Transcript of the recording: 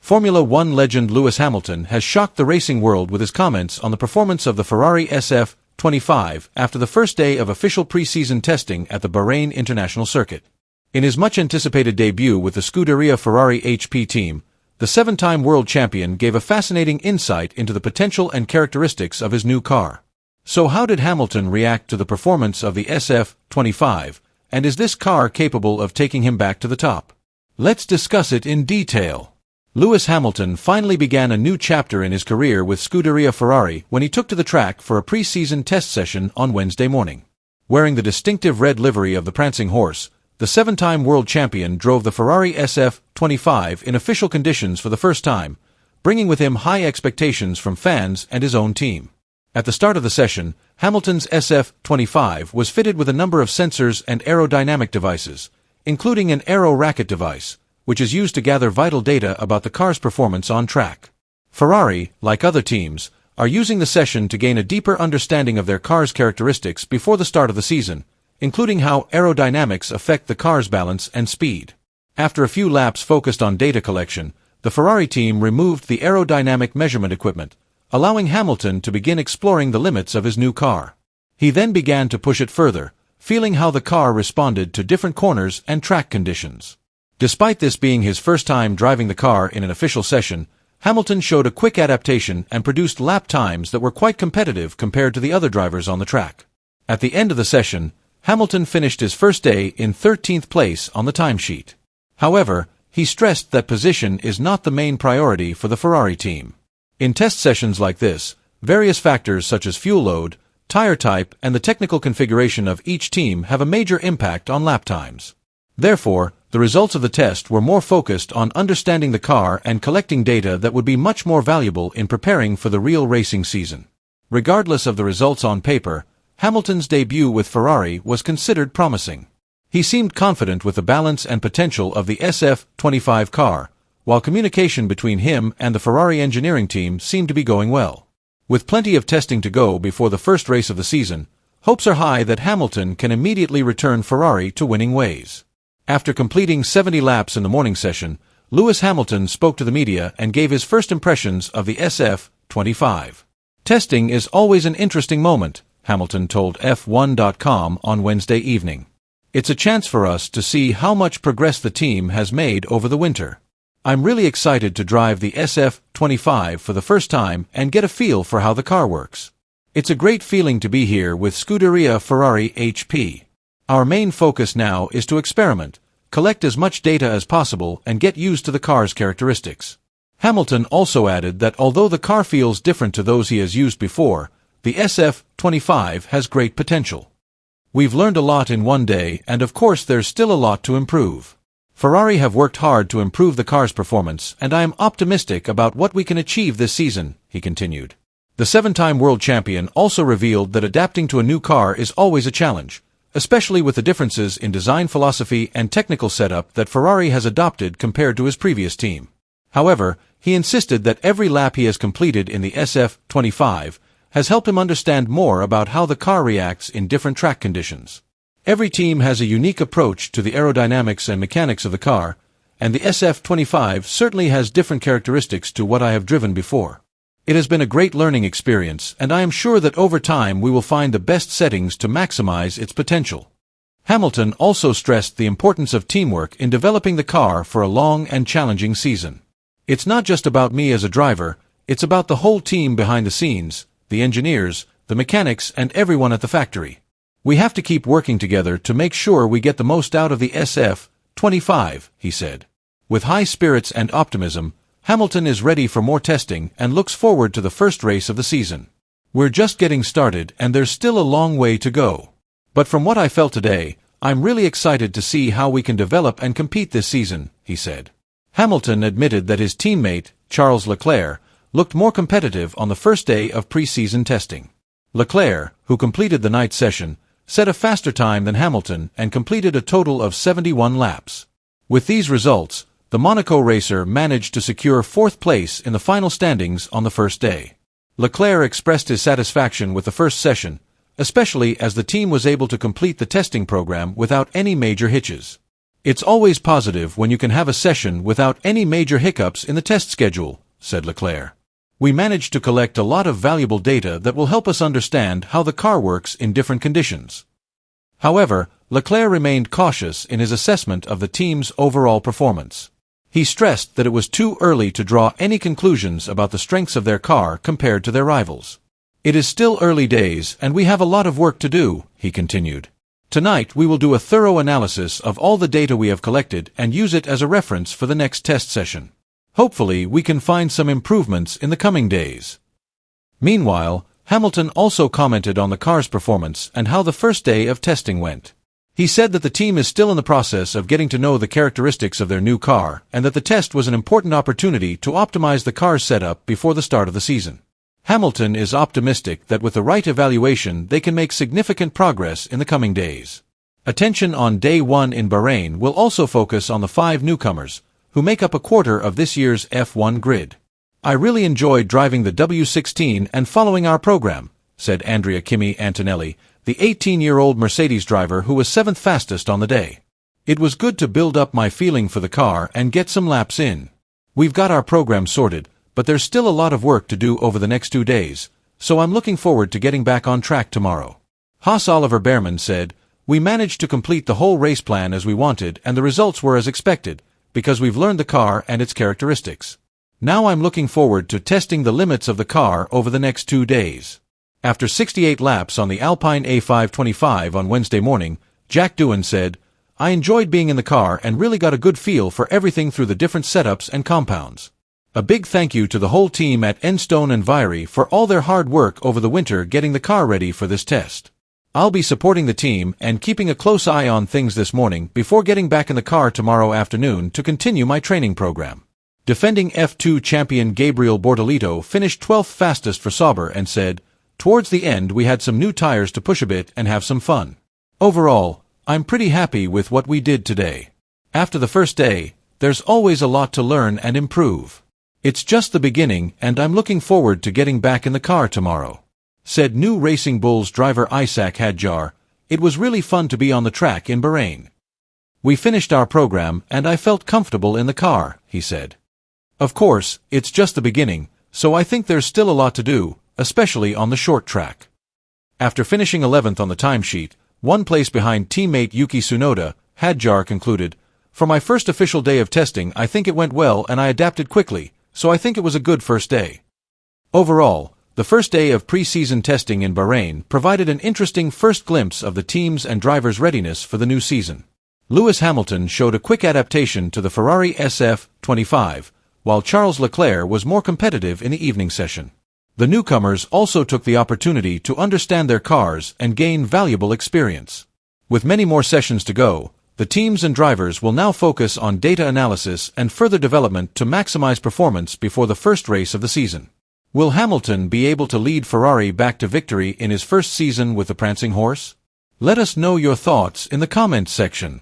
Formula One legend Lewis Hamilton has shocked the racing world with his comments on the performance of the Ferrari SF-25 after the first day of official preseason testing at the Bahrain International Circuit. In his much-anticipated debut with the Scuderia Ferrari HP team, the seven-time world champion gave a fascinating insight into the potential and characteristics of his new car. So how did Hamilton react to the performance of the SF-25, and is this car capable of taking him back to the top? Let's discuss it in detail. Lewis Hamilton finally began a new chapter in his career with Scuderia Ferrari when he took to the track for a pre-season test session on Wednesday morning. Wearing the distinctive red livery of the prancing horse, the seven-time world champion drove the Ferrari SF-25 in official conditions for the first time, bringing with him high expectations from fans and his own team. At the start of the session, Hamilton's SF-25 was fitted with a number of sensors and aerodynamic devices, including an aero racket device, which is used to gather vital data about the car's performance on track. Ferrari, like other teams, are using the session to gain a deeper understanding of their car's characteristics before the start of the season, including how aerodynamics affect the car's balance and speed. After a few laps focused on data collection, the Ferrari team removed the aerodynamic measurement equipment, allowing Hamilton to begin exploring the limits of his new car. He then began to push it further, feeling how the car responded to different corners and track conditions. Despite this being his first time driving the car in an official session, Hamilton showed a quick adaptation and produced lap times that were quite competitive compared to the other drivers on the track. At the end of the session, Hamilton finished his first day in 13th place on the timesheet. However, he stressed that position is not the main priority for the Ferrari team. In test sessions like this, various factors such as fuel load, tire type, and the technical configuration of each team have a major impact on lap times. Therefore, the results of the test were more focused on understanding the car and collecting data that would be much more valuable in preparing for the real racing season. Regardless of the results on paper, Hamilton's debut with Ferrari was considered promising. He seemed confident with the balance and potential of the SF-25 car, while communication between him and the Ferrari engineering team seemed to be going well. With plenty of testing to go before the first race of the season, hopes are high that Hamilton can immediately return Ferrari to winning ways. After completing 70 laps in the morning session, Lewis Hamilton spoke to the media and gave his first impressions of the SF-25. "Testing is always an interesting moment," Hamilton told F1.com on Wednesday evening. "It's a chance for us to see how much progress the team has made over the winter. I'm really excited to drive the SF-25 for the first time and get a feel for how the car works. It's a great feeling to be here with Scuderia Ferrari HP. Our main focus now is to experiment, collect as much data as possible and get used to the car's characteristics." Hamilton also added that although the car feels different to those he has used before, the SF-25 has great potential. "We've learned a lot in one day and of course there's still a lot to improve. Ferrari have worked hard to improve the car's performance and I am optimistic about what we can achieve this season," he continued. The seven-time world champion also revealed that adapting to a new car is always a challenge, especially with the differences in design philosophy and technical setup that Ferrari has adopted compared to his previous team. However, he insisted that every lap he has completed in the SF-25 has helped him understand more about how the car reacts in different track conditions. "Every team has a unique approach to the aerodynamics and mechanics of the car, and the SF-25 certainly has different characteristics to what I have driven before. It has been a great learning experience, and I am sure that over time we will find the best settings to maximize its potential." Hamilton also stressed the importance of teamwork in developing the car for a long and challenging season. "It's not just about me as a driver, it's about the whole team behind the scenes, the engineers, the mechanics, and everyone at the factory. We have to keep working together to make sure we get the most out of the SF-25, he said. With high spirits and optimism, Hamilton is ready for more testing and looks forward to the first race of the season. "We're just getting started and there's still a long way to go. But from what I felt today, I'm really excited to see how we can develop and compete this season," he said. Hamilton admitted that his teammate, Charles Leclerc, looked more competitive on the first day of pre-season testing. Leclerc, who completed the night session, set a faster time than Hamilton and completed a total of 71 laps. With these results, the Monaco racer managed to secure fourth place in the final standings on the first day. Leclerc expressed his satisfaction with the first session, especially as the team was able to complete the testing program without any major hitches. "It's always positive when you can have a session without any major hiccups in the test schedule," said Leclerc. "We managed to collect a lot of valuable data that will help us understand how the car works in different conditions." However, Leclerc remained cautious in his assessment of the team's overall performance. He stressed that it was too early to draw any conclusions about the strengths of their car compared to their rivals. "It is still early days and we have a lot of work to do," he continued. "Tonight we will do a thorough analysis of all the data we have collected and use it as a reference for the next test session. Hopefully we can find some improvements in the coming days." Meanwhile, Hamilton also commented on the car's performance and how the first day of testing went. He said that the team is still in the process of getting to know the characteristics of their new car and that the test was an important opportunity to optimize the car's setup before the start of the season. Hamilton is optimistic that with the right evaluation they can make significant progress in the coming days. Attention on Day 1 in Bahrain will also focus on the 5 newcomers, who make up a quarter of this year's F1 grid. "I really enjoyed driving the W16 and following our program," said Andrea Kimi Antonelli, the 18-year-old Mercedes driver who was 7th fastest on the day. "It was good to build up my feeling for the car and get some laps in. We've got our program sorted, but there's still a lot of work to do over the next 2 days, so I'm looking forward to getting back on track tomorrow." Haas Oliver Behrman said, "We managed to complete the whole race plan as we wanted and the results were as expected, because we've learned the car and its characteristics. Now I'm looking forward to testing the limits of the car over the next 2 days." After 68 laps on the Alpine A525 on Wednesday morning, Jack Doohan said, "I enjoyed being in the car and really got a good feel for everything through the different setups and compounds. A big thank you to the whole team at Enstone and Viry for all their hard work over the winter getting the car ready for this test. I'll be supporting the team and keeping a close eye on things this morning before getting back in the car tomorrow afternoon to continue my training program." Defending F2 champion Gabriel Bortolito finished 12th fastest for Sauber and said, "Towards the end we had some new tires to push a bit and have some fun. Overall, I'm pretty happy with what we did today. After the first day, there's always a lot to learn and improve. It's just the beginning and I'm looking forward to getting back in the car tomorrow," said new Racing Bulls driver Isaac Hadjar. "It was really fun to be on the track in Bahrain. We finished our program and I felt comfortable in the car," he said. "Of course, it's just the beginning, so I think there's still a lot to do, especially on the short track." After finishing 11th on the timesheet, 1 place behind teammate Yuki Tsunoda, Hadjar concluded, "For my first official day of testing I think it went well and I adapted quickly, so I think it was a good first day." Overall, the first day of pre-season testing in Bahrain provided an interesting first glimpse of the team's and drivers' readiness for the new season. Lewis Hamilton showed a quick adaptation to the Ferrari SF-25, while Charles Leclerc was more competitive in the evening session. The newcomers also took the opportunity to understand their cars and gain valuable experience. With many more sessions to go, the teams and drivers will now focus on data analysis and further development to maximize performance before the first race of the season. Will Hamilton be able to lead Ferrari back to victory in his first season with the prancing horse? Let us know your thoughts in the comments section.